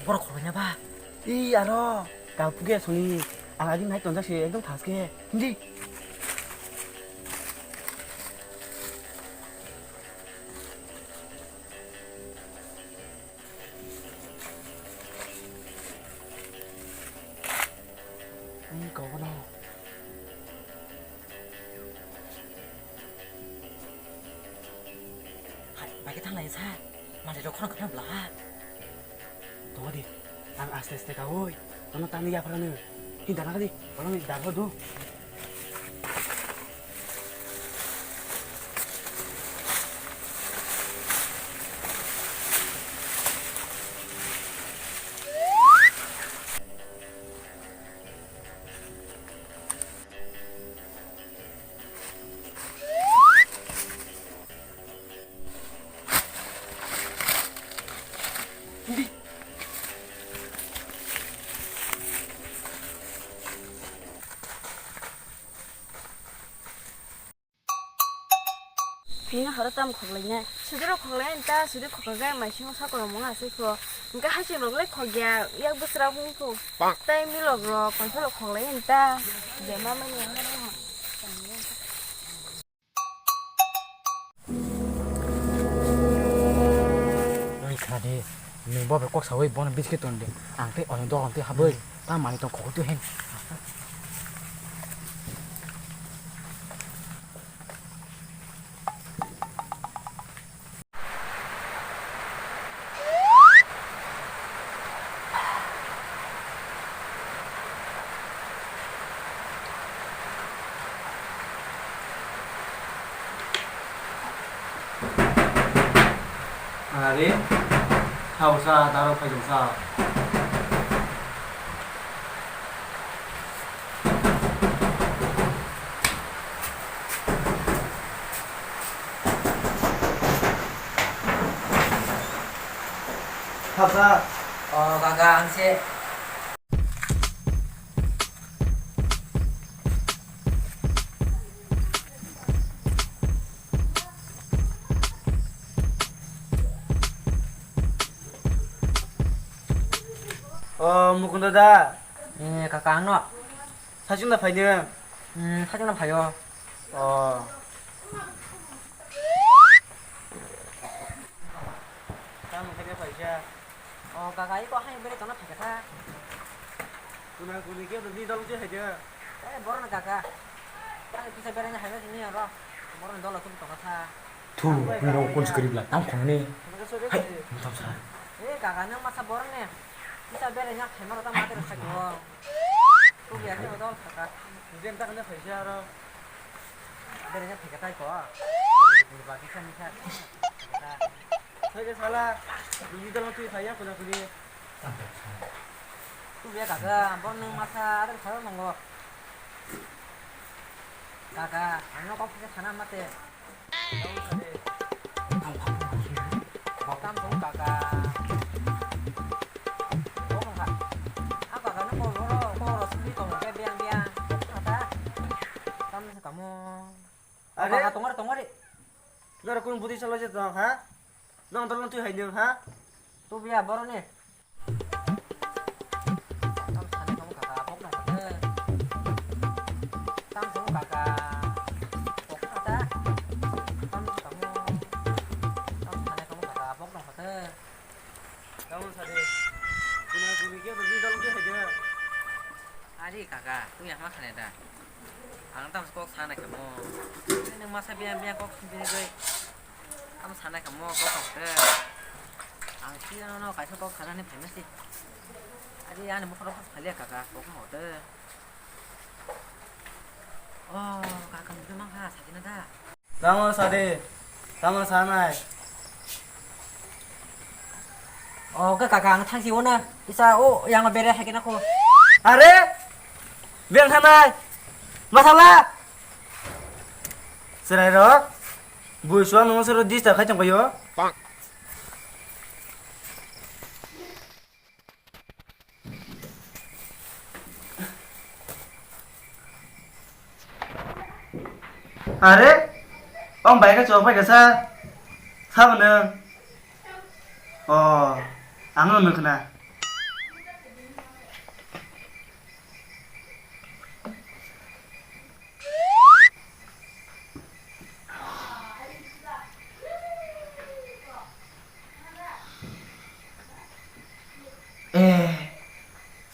बर' खबायना बा 이 알아. 나 부게 손이 안 아직 나이 던자시 एकदम 다스게. hindi. có con nào Hãy bài cái thằng này xa mà để cho con không là tunggu di ang aste ka hoy ano tani ya pala ni hinda na di walang daro do hindi 비는 하루땀 거글냐 수디로 거글냐 수디 거글가 마시고 사고로 뭔가 쓰고 그러니까 하시 먹을래 거기야 약 부스라 홍포 따이 밀어그러 건설로 거글냐 내 맘은 양하나 너희 그나데 멤버 백꽉 사회 보는 비스켓 돈데 앙테 어느 도 하버 다 많이 또 거도 행 아리 하우사 다로 파종사 하우사 Kakak angsi 무군다다 kakak ano 사준다 파이는 사진 한번 봐요 다음 세계 파이샤 kakak 이거 한 번에 전화 받겠다 누나 군이게 너 니도 이제 해줘 뭐라는 kakak 딱 bisa berenya hayo sini ya roh 뭐라는 너 langsung tengah 투 그럼 꼰지 그립라 땀 광네 하이 eh 감사 kakaknya masa bornya bisa berenya kamera tak mati rusak gua tuh biasanya betul kakak 이제 딱 근데 파이샤 알아 berenya pakai kok berbagi kan bisa 세계 살아 니들 어떻게 사이야 그나 그니 tuh biar kakak bornya masa ada saya nunggu kakak anu kok punya sana mati Tam cũng kakak 아래 동아리 너라 군 부디 살라지 너 하? 너 너랑 또 하이는 하? 또 비야 뭐라니 tam sana kamu kakak bok dong tam kamu kakak bok kata tam kamu tam sana kamu kakak bok dong kata 다음 사대 그나 군이게 너 니들 어떻게 해줘 Ari kakak tuh yang makan ya dah ang tam kok sana kamu ini masa biang-biang kok sendiri gue kamu sana kamu kok ke ang sih no kaisa kok sana nih famous sih Ari ane mau kok sekali ya kakak kok mau deh oh kakak itu mah kak sakit ada 다음 사대 다음 사나이 oh ke kakak ang tang siwona bisa oh yang ngebere hakin aku 아래 biang 사나이 마살라 세라이로 부수아 농서로 디스타 같이 거요 아래 ông bảy cái chuồng phải cái sao sao mà nương 안 오면 그나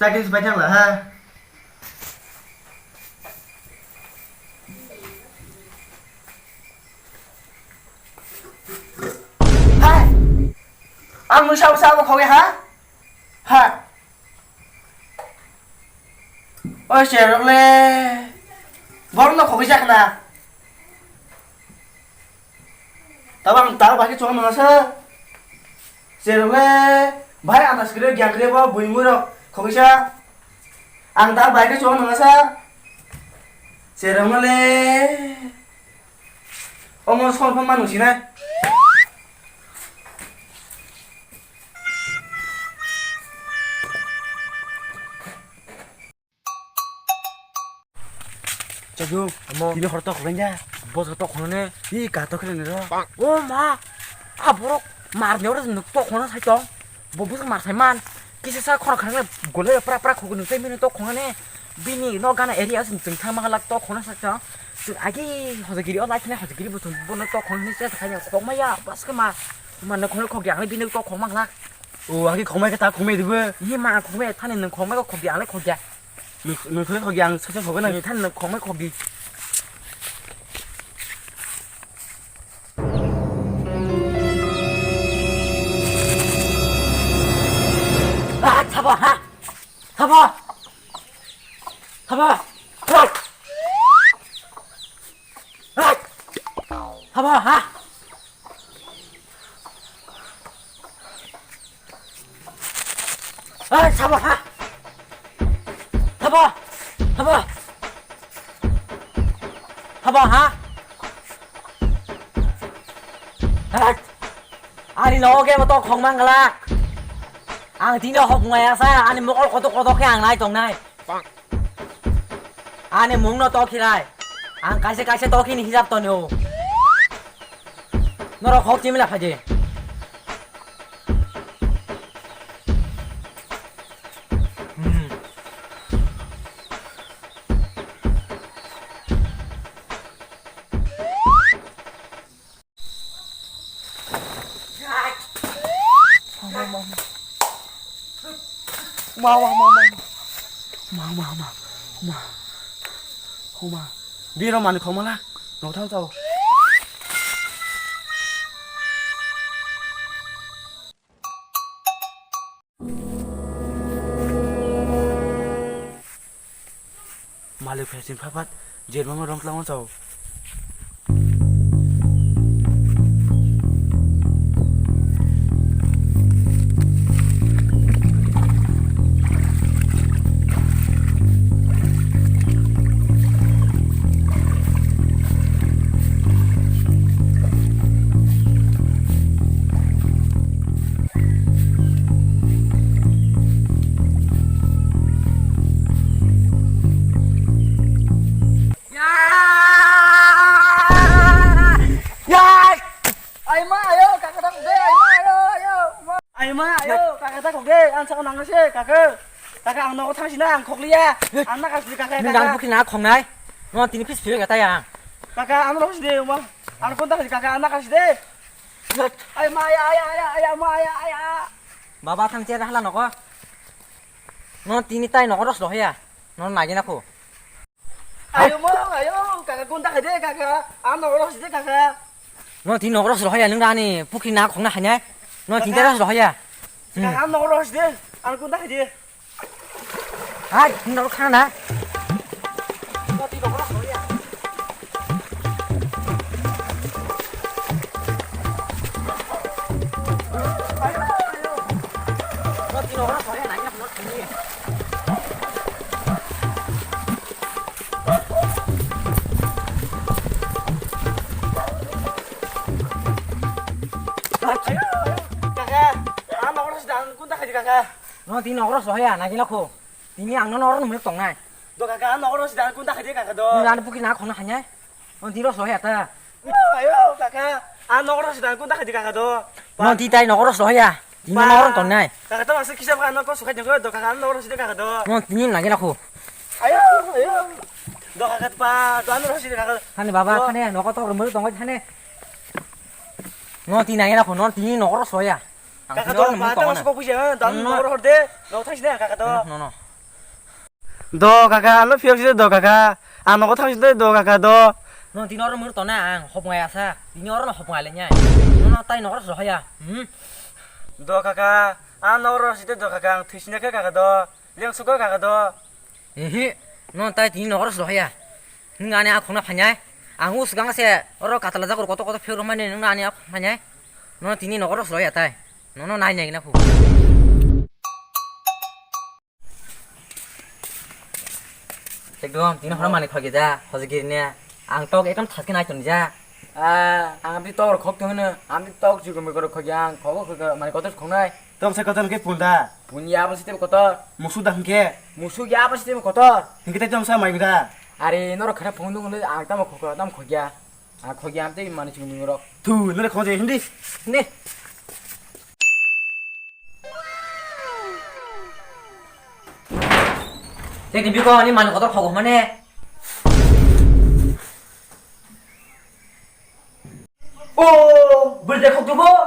Sakit sepanjang lah ha. Hai, anh muốn sao mà không nghe hả? Hả? Ôi trời đất lê, vẫn nó không biết chắc nè. Tao bahkan cuma mengasa. Serumnya bahaya atas gede yang gede bawa bunyi murah. Kau bisa? Angta bahkan cuma mengasa. Serumnya le. Omong soal pemanusia sih nih. 저기 이리 걸었다 그랬냐? 뭐 저또 거네 이 가또 그랬네 오마 아 뭐로 말 여러 또 거는 살짝 뭐 무슨 말 살만 기세사 코너 가는 거 골래 프라프라 거기 눈 때문에 또 거네 비니 너 가는 에리아스 등탕 막을락 또 거는 살짝 아기 허저길이 어나이트네 허저길이 무슨 뭐는 또 거는 진짜 그냥 고마야 버스 그만 너 거기 거기 안에 비니 또 고막락 아기 거마이가 다 거마이 되고 이마 고매 타는 는 고매가 거기 안에 거기야 너 그래 거기 양 서서 거기는 타는 는 고매 거기 아 잡아 하 잡아 잡아 아 잡아 하 아 잡아 하 잡아 잡아 잡아 하 아 아니 너게 뭐또 공만 갈라 ăn tí nữa học ngày sao anh muốn có cái hàng này tuần này anh muốn nó to khi này ăn cái sẽ to khi này hiệp tuần nhiều nó học chỉ mới là phải gì 호마 미로만 거마라 너 타서 말레 패신 파pat 제르만 롱클랑원 서 kakak ang noko thang sina ang koklia anak kasih kakak nang bukin na khong nai ngon tini pis pil kata yang kakak ang noko sih umah ang kontak kasih kakak anak kasih deh ay ma ya baba thang che dah la noko ngon tini tai noko ros lo ya non nagi na ko ayo kakak kontak deh kakak ang noko sih kakak ngon tini noko ros lo ya nang ni bukin na khong na hanya ngon tini ros lo ya kakak ang noko sih deh ang kontak deh 아, 너로 가나? 너 뒤로 걸어 소리야. 너 뒤로 걸어 소리야. 나이가 너 뒤에. kakak, ang noko sih ang kontak deh kakak. 너 뒤로 걸어 소리야. 나기 놓고. ini ang non orang mulai tong nai. Do kakak ang noko sih ang kontak deh kakak do. Ini ada bukin aku nak hanya. Nanti ros loh ya ta. ayo kakak ang noko sih ang kontak deh kakak do. Nanti tay noko ros loh ya. Ini orang tong nai. kakak tuh masih kisah kan noko suka juga do kakak ang noko sih kakak do. Nanti ini lagi aku. ayo do kakak pa do ang noko sih kakak. Hani baba hani noko to mulai tong hani. Nanti lagi aku nanti ini noko ros loh ya. kakak do pa tao suka puja do ang noko deh. Do thang sih kakak do. No. 너 가가 너 피어시대 너 가가 안 너가 당신들 너 가가 너 nó tí nó nó mới tao nè hộp ngoài à sa tí nó nó hộp ngoài lên nhá nó tay nó rất rồi à 너 가가 안 너로 시대 너 가가 퇴신하게 가가 너 령수가 가가 너 nó tay tí nó rất rồi à nhưng anh không nạp phải nhá anh ngus gang xe ở cả tala jago koto phiêu rumah ni nung ani phải nhá nó tí nó rất rồi à tay nó nai nhảy na phụ एकदम तीन हरा माने खगे जा हजगिर ने आं तक एकदम थाके नाय चन जा आं भी तक खक तो ने आं भी तक जुग में कर खगे आं खग खग माने कत खंनाय तम से कतन के पुंदा पुनिया बसिते कत मुसु दाम के मुसु या बसिते कत हिंगे तम सा माइ बिदा अरे नर खरा फोन दङ आं तम खग तम खग्या आं खग्या आं ते माने जुग नि र तू नरे खोजे हिंदी ने thế thì biết con nhưng mà nó có tao khẩu mà nè ô bây giờ không chú bố